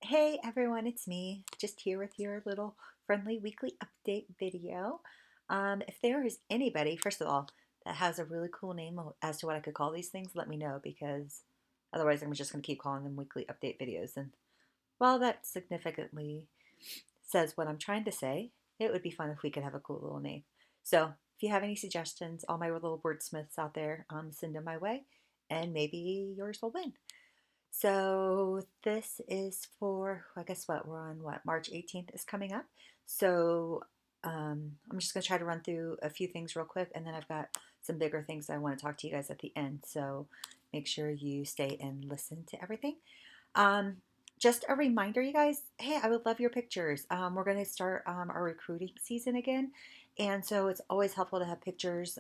Hey everyone, it's me, just here with your little friendly weekly update video. If there is anybody, first of all, that has a really cool name as to what I could call these things, let me know because otherwise I'm just going to keep calling them weekly update videos. And while that significantly says what I'm trying to say, it would be fun if we could have a cool little name. So if you have any suggestions, all my little wordsmiths out there, send them my way and maybe yours will win. So this is for, I guess what, we're on what, March 18th is coming up. So I'm just going to try to run through a few things real quick, and then I've got some bigger things I want to talk to you guys at the end. So make sure you stay and listen to everything. Um, just a reminder, you guys, hey, I would love your pictures. We're going to start our recruiting season again. And so it's always helpful to have pictures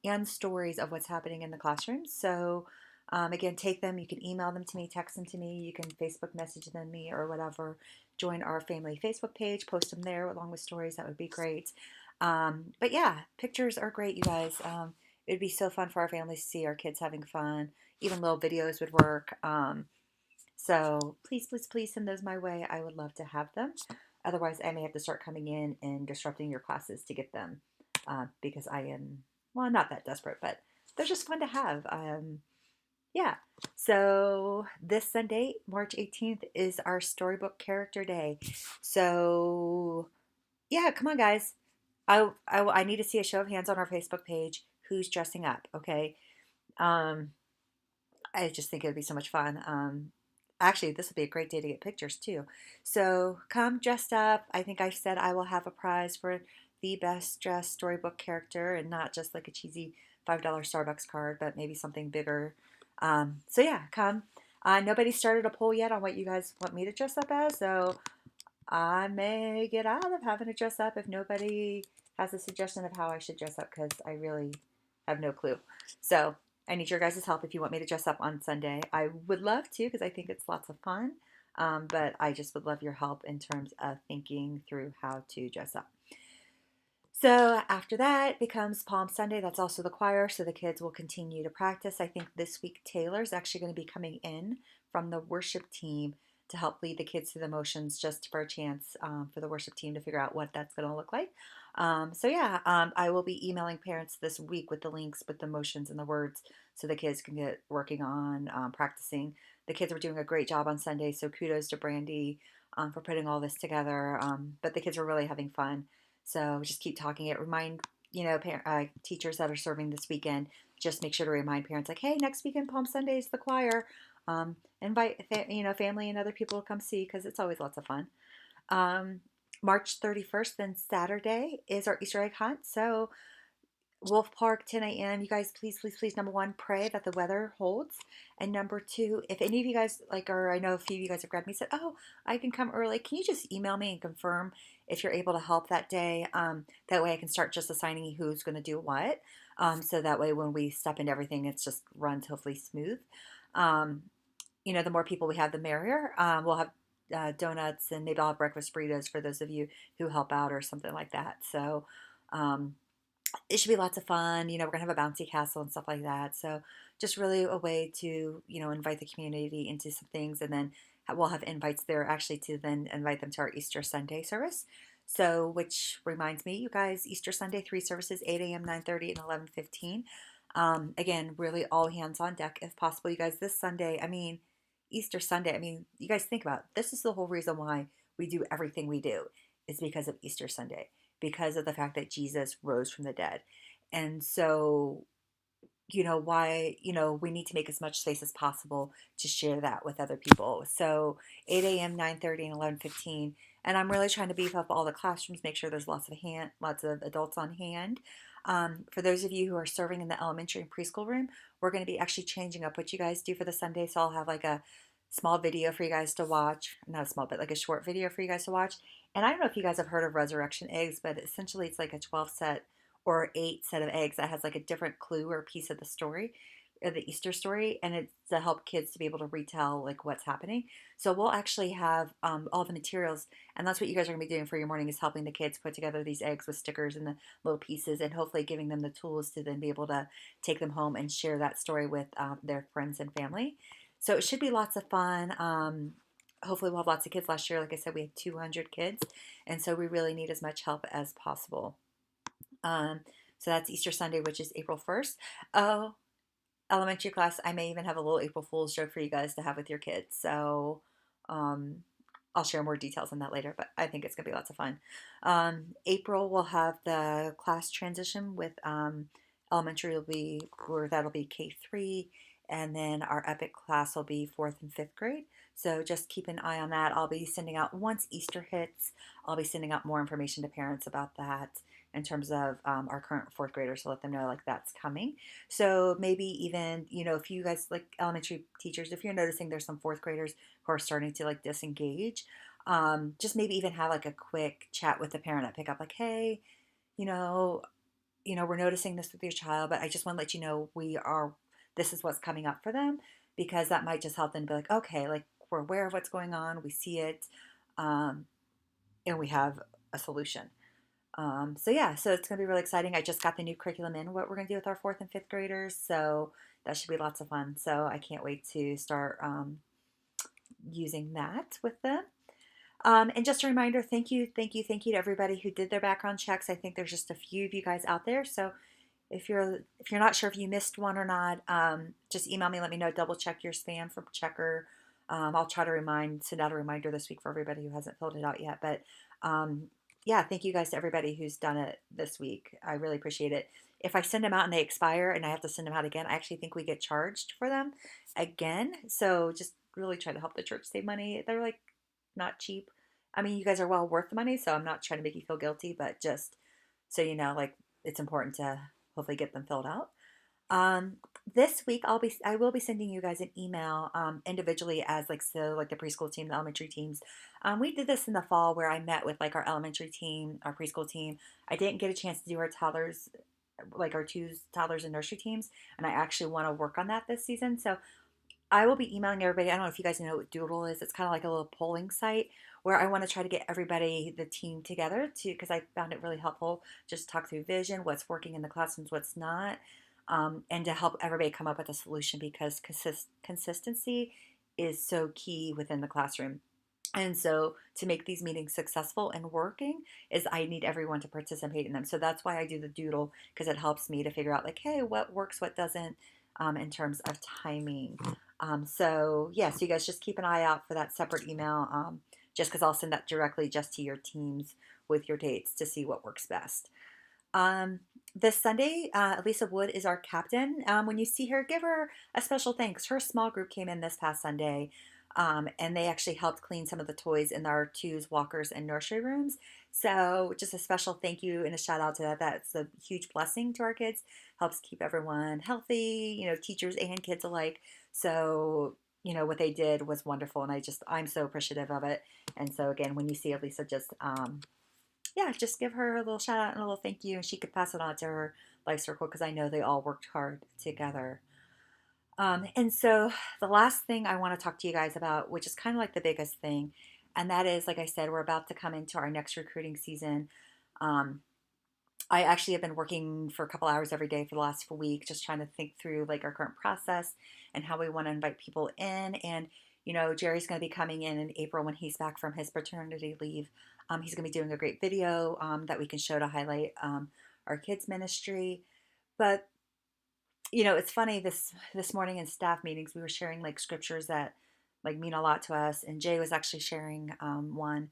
and stories of what's happening in the classroom. So again, take them. You can email them to me, text them to me. You can Facebook message them me or whatever. Join our family Facebook page, post them there along with stories. That would be great. But yeah, pictures are great, you guys. It would be so fun for our families to see our kids having fun. Even little videos would work. So please, please, please send those my way. I would love to have them. Otherwise, I may have to start coming in and disrupting your classes to get them because I am, well, not that desperate, but they're just fun to have. Yeah. So this Sunday, March 18th, is our storybook character day. So yeah, come on, guys. I need to see a show of hands on our Facebook page. Who's dressing up? Okay. Um, I just think it would be so much fun. Actually, this would be a great day to get pictures too. So come dressed up. I think I said I will have a prize for the best dressed storybook character and not just like a cheesy $5 Starbucks card, but maybe something bigger. So yeah, come. Nobody started a poll yet on what you guys want me to dress up as, so I may get out of having to dress up if nobody has a suggestion of how I should dress up because I really have no clue. So I need your guys' help if you want me to dress up on Sunday. I would love to because I think it's lots of fun, but I just would love your help in terms of thinking through how to dress up. So after that becomes Palm Sunday. That's also the choir, so the kids will continue to practice. I think this week Taylor's actually going to be coming in from the worship team to help lead the kids through the motions just for a chance for the worship team to figure out what that's going to look like. So yeah, I will be emailing parents this week with the links, with the motions and the words so the kids can get working on practicing. The kids were doing a great job on Sunday, so kudos to Brandy for putting all this together. But the kids were really having fun. So just keep talking it. Remind, teachers that are serving this weekend, just make sure to remind parents like, hey, next weekend, Palm Sunday is the choir. Invite, family and other people to come see because it's always lots of fun. March 31st, then Saturday, is our Easter egg hunt. So Wolf Park, 10 a.m. You guys, please, please, please, number one, pray that the weather holds. And number two, if any of you guys, or I know a few of you guys have grabbed me and said, oh, I can come early. Can you just email me and confirm if you're able to help that day? That way I can start just assigning who's going to do what. So that way when we step into everything, it's just runs hopefully smooth. The more people we have, the merrier. We'll have donuts and maybe I'll have breakfast burritos for those of you who help out or something like that. So, it should be lots of fun. We're gonna have a bouncy castle and stuff like that. So just really a way to, invite the community into some things, and then we'll have invites there actually to then invite them to our Easter Sunday service. So, which reminds me, you guys, Easter Sunday, 3 services, 8 a.m., 9:30, and 11:15. Again, really all hands on deck if possible. You guys, this Sunday, Easter Sunday, you guys think about it. This is the whole reason why we do everything we do is because of Easter Sunday, because of the fact that Jesus rose from the dead. And so, why, we need to make as much space as possible to share that with other people. So 8 a.m., 9:30, and 11:15. And I'm really trying to beef up all the classrooms, make sure there's lots of adults on hand. For those of you who are serving in the elementary and preschool room, we're going to be actually changing up what you guys do for the Sunday. So I'll have like a small video for you guys to watch. Not a small, but like a short video for you guys to watch. And I don't know if you guys have heard of resurrection eggs, but essentially it's like a 12 set or 8 set of eggs that has like a different clue or piece of the story, the Easter story, and it's to help kids to be able to retell like what's happening. So we'll actually have all the materials, and that's what you guys are gonna be doing for your morning is helping the kids put together these eggs with stickers and the little pieces, and hopefully giving them the tools to then be able to take them home and share that story with their friends and family. So it should be lots of fun. hopefully we'll have lots of kids. Last year, like I said, we had 200 kids, and so we really need as much help as possible. Um, so that's Easter Sunday, which is April 1st. Oh, elementary class, I may even have a little April Fool's joke for you guys to have with your kids. So um, I'll share more details on that later, but I think it's going to be lots of fun. April, we'll have the class transition with elementary will be, or that'll be K3, and then our epic class will be 4th and 5th grade. So just keep an eye on that. I'll be sending out, once Easter hits, I'll be sending out more information to parents about that in terms of our current 4th graders to let them know like that's coming. So maybe even, if you guys like elementary teachers, if you're noticing there's some 4th graders who are starting to like disengage, just maybe even have like a quick chat with the parent at pickup, like, hey, you know, we're noticing this with your child, but I just want to let you know this is what's coming up for them, because that might just help them be like, okay, like we're aware of what's going on, we see it, um, and we have a solution. So yeah, so it's going to be really exciting. I just got the new curriculum in, what we're going to do with our 4th and 5th graders. So that should be lots of fun. So I can't wait to start using that with them. And just a reminder, thank you to everybody who did their background checks. I think there's just a few of you guys out there. So if you're not sure if you missed one or not, just email me, let me know, double check your spam from checker. I'll try to send out a reminder this week for everybody who hasn't filled it out yet. But yeah, thank you guys to everybody who's done it this week. I really appreciate it. If I send them out and they expire and I have to send them out again, I actually think we get charged for them again. So just really try to help the church save money. They're like not cheap. I mean, you guys are well worth the money, so I'm not trying to make you feel guilty, but just so you know, like it's important to hopefully get them filled out. This week I will be sending you guys an email individually as like the preschool team, the elementary teams. We did this in the fall where I met with like our elementary team, our preschool team. I didn't get a chance to do our toddlers, like our two toddlers and nursery teams, and I actually want to work on that this season. So I will be emailing everybody. I don't know if you guys know what Doodle is. It's kind of like a little polling site where I want to try to get everybody, the team together because I found it really helpful just to talk through vision, what's working in the classrooms, what's not, and to help everybody come up with a solution because consistency is so key within the classroom. And so to make these meetings successful and working is I need everyone to participate in them. So that's why I do the doodle because it helps me to figure out like, hey, what works, what doesn't in terms of timing. So yeah, so you guys just keep an eye out for that separate email just because I'll send that directly just to your teams with your dates to see what works best. This Sunday, Elisa Wood is our captain. When you see her, give her a special thanks. Her small group came in this past Sunday. And they actually helped clean some of the toys in our twos, walkers, and nursery rooms. So just a special thank you and a shout out to that. That's a huge blessing to our kids. Helps keep everyone healthy, teachers and kids alike. So, what they did was wonderful. And I'm so appreciative of it. And so again, when you see Elisa, just give her a little shout out and a little thank you. And she could pass it on to her life circle because I know they all worked hard together. And so the last thing I want to talk to you guys about, which is kind of like the biggest thing, and that is, like I said, we're about to come into our next recruiting season. I actually have been working for a couple hours every day for the last week, just trying to think through like our current process and how we want to invite people in. And, Jerry's going to be coming in April when he's back from his paternity leave. He's going to be doing a great video that we can show to highlight our kids ministry. But it's funny this morning in staff meetings we were sharing like scriptures that like mean a lot to us, and Jay was actually sharing one,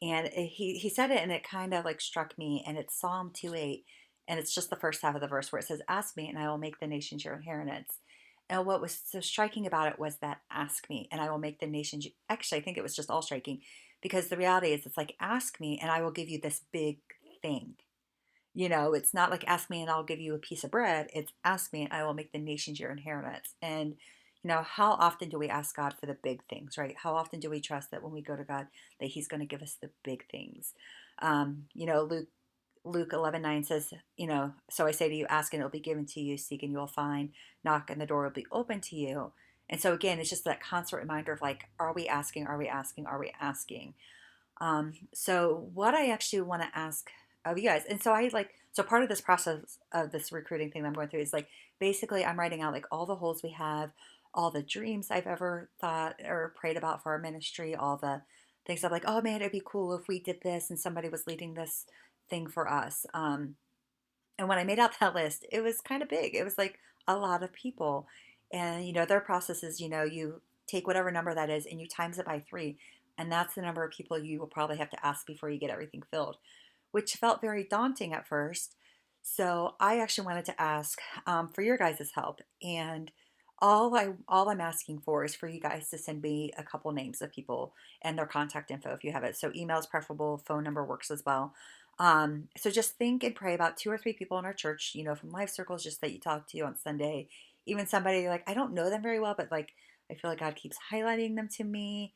and he said it and it kind of like struck me, and it's Psalm 2:8, and it's just the first half of the verse where it says, "Ask me, and I will make the nations your inheritance." And what was so striking about it was that "ask me, and I will make the nations." Actually, I think it was just all striking because the reality is it's like ask me, and I will give you this big thing. It's not like ask me and I'll give you a piece of bread. It's ask me and I will make the nations your inheritance. And, how often do we ask God for the big things, right? How often do we trust that when we go to God that he's going to give us the big things? Luke 11:9 says, so I say to you, ask and it will be given to you, seek and you will find, knock and the door will be open to you. And so again, it's just that constant reminder of like, are we asking? Are we asking? Are we asking? So what I actually want to ask of you guys, and so part of this process of this recruiting thing that I'm going through is like basically I'm writing out like all the holes we have, all the dreams I've ever thought or prayed about for our ministry, all the things I'm like, oh man, it'd be cool if we did this and somebody was leading this thing for us. And when I made out that list, it was kind of big. It was like a lot of people. And, their process is, you take whatever number that is and you times it by three. And that's the number of people you will probably have to ask before you get everything filled, which felt very daunting at first. So I actually wanted to ask for your guys' help. And all I'm asking for is for you guys to send me a couple names of people and their contact info if you have it. So email is preferable, phone number works as well. So just think and pray about two or three people in our church, from life circles, just that you talk to on Sunday. Even somebody like I don't know them very well, but like I feel like God keeps highlighting them to me.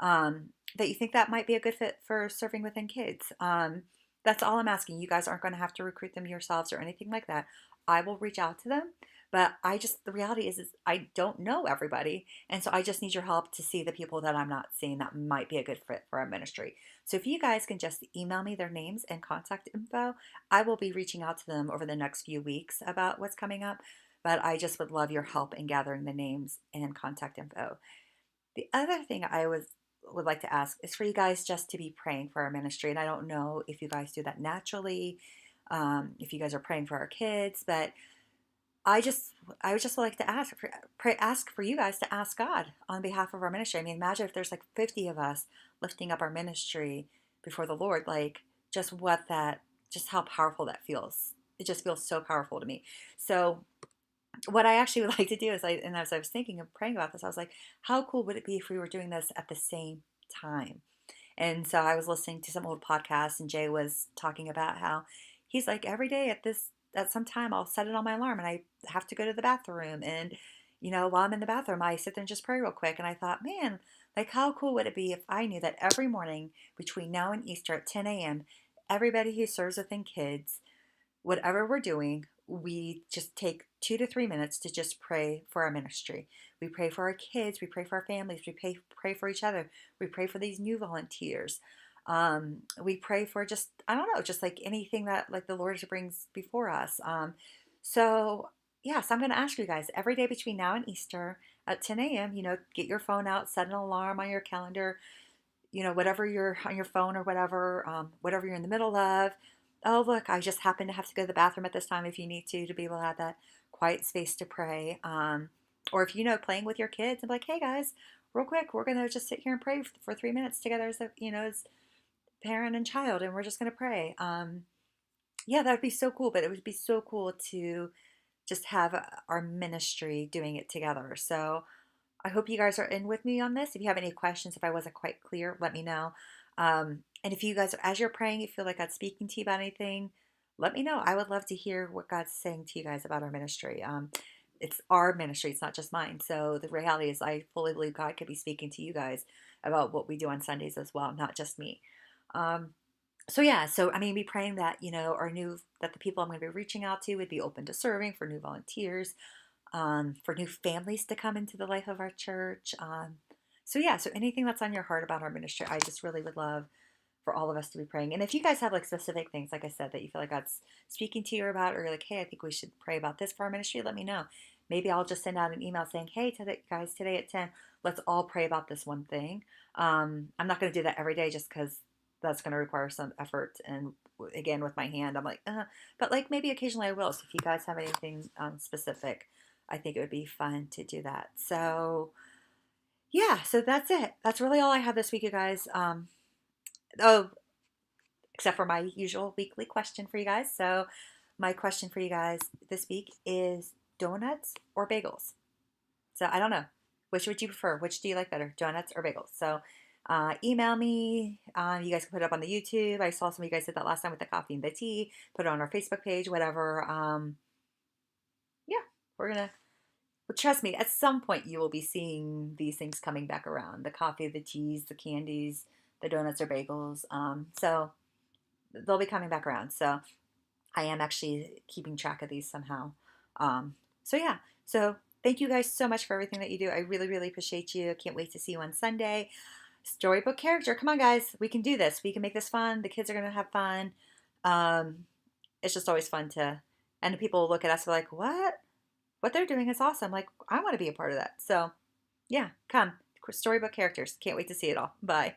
That you think that might be a good fit for serving within kids. That's all I'm asking. You guys aren't going to have to recruit them yourselves or anything like that. I will reach out to them, but the reality is I don't know everybody. And so I just need your help to see the people that I'm not seeing that might be a good fit for our ministry. So if you guys can just email me their names and contact info, I will be reaching out to them over the next few weeks about what's coming up. But I just would love your help in gathering the names and contact info. The other thing would like to ask is for you guys just to be praying for our ministry. And I don't know if you guys do that naturally, if you guys are praying for our kids, but I would just like to ask for you guys to ask God on behalf of our ministry. I mean, imagine if there's like 50 of us lifting up our ministry before the Lord, like just how powerful that feels. It just feels so powerful to me. So what I actually would like to do is and as I was thinking of praying about this, I was like, how cool would it be if we were doing this at the same time? And so I was listening to some old podcasts, and Jay was talking about how he's like, every day at some time I'll set it on my alarm and I have to go to the bathroom, and while I'm in the bathroom I sit there and just pray real quick. And I thought, man, like how cool would it be if I knew that every morning between now and Easter at 10 a.m. everybody who serves within kids, whatever we're doing, we just take 2 to 3 minutes to just pray for our ministry. We pray for our kids, we pray for our families, we pray for each other, we pray for these new volunteers. We pray for just, I don't know, just like anything that like the Lord brings before us. So yes, I'm going to ask you guys every day between now and Easter at 10 a.m., get your phone out, set an alarm on your calendar, whatever you're on your phone or whatever you're in the middle of. Oh, look, I just happen to have to go to the bathroom at this time if you need to be able to have that quiet space to pray. Or if playing with your kids and be like, hey guys, real quick, we're going to just sit here and pray for 3 minutes together as parent and child, and we're just going to pray. Yeah, that would be so cool, but it would be so cool to just have our ministry doing it together. So I hope you guys are in with me on this. If you have any questions, if I wasn't quite clear, let me know. And if you guys, as you're praying, you feel like God's speaking to you about anything, let me know. I would love to hear what God's saying to you guys about our ministry. It's our ministry. It's not just mine. So the reality is I fully believe God could be speaking to you guys about what we do on Sundays as well, not just me. So yeah, so I mean, be praying that, that the people I'm going to be reaching out to would be open to serving, for new volunteers, for new families to come into the life of our church. So yeah, so anything that's on your heart about our ministry, I just really would love for all of us to be praying. And if you guys have like specific things, like I said, that you feel like God's speaking to you about, or you're like, hey, I think we should pray about this for our ministry, let me know. Maybe I'll just send out an email saying, hey, guys, today at 10, let's all pray about this one thing. I'm not going to do that every day just because that's going to require some effort. And again, with my hand, I'm like, but like maybe occasionally I will. So if you guys have anything specific, I think it would be fun to do that. So yeah, so that's it. That's really all I have this week, you guys. Oh, except for my usual weekly question for you guys. So my question for you guys this week is donuts or bagels? So I don't know. Which would you prefer? Which do you like better, donuts or bagels? So email me. You guys can put it up on the YouTube. I saw some of you guys did that last time with the coffee and the tea. Put it on our Facebook page, whatever. Yeah, we're going to. Well, trust me, at some point you will be seeing these things coming back around. The coffee, the teas, the candies, the donuts or bagels. So they'll be coming back around. So I am actually keeping track of these somehow. So yeah, so thank you guys so much for everything that you do. I really, really appreciate you. Can't wait to see you on Sunday. Storybook character. Come on, guys. We can do this. We can make this fun. The kids are going to have fun. It's just always fun and people look at us and like, what? what they're doing is awesome. Like, I want to be a part of that. So, yeah, come. Storybook characters. Can't wait to see it all. Bye.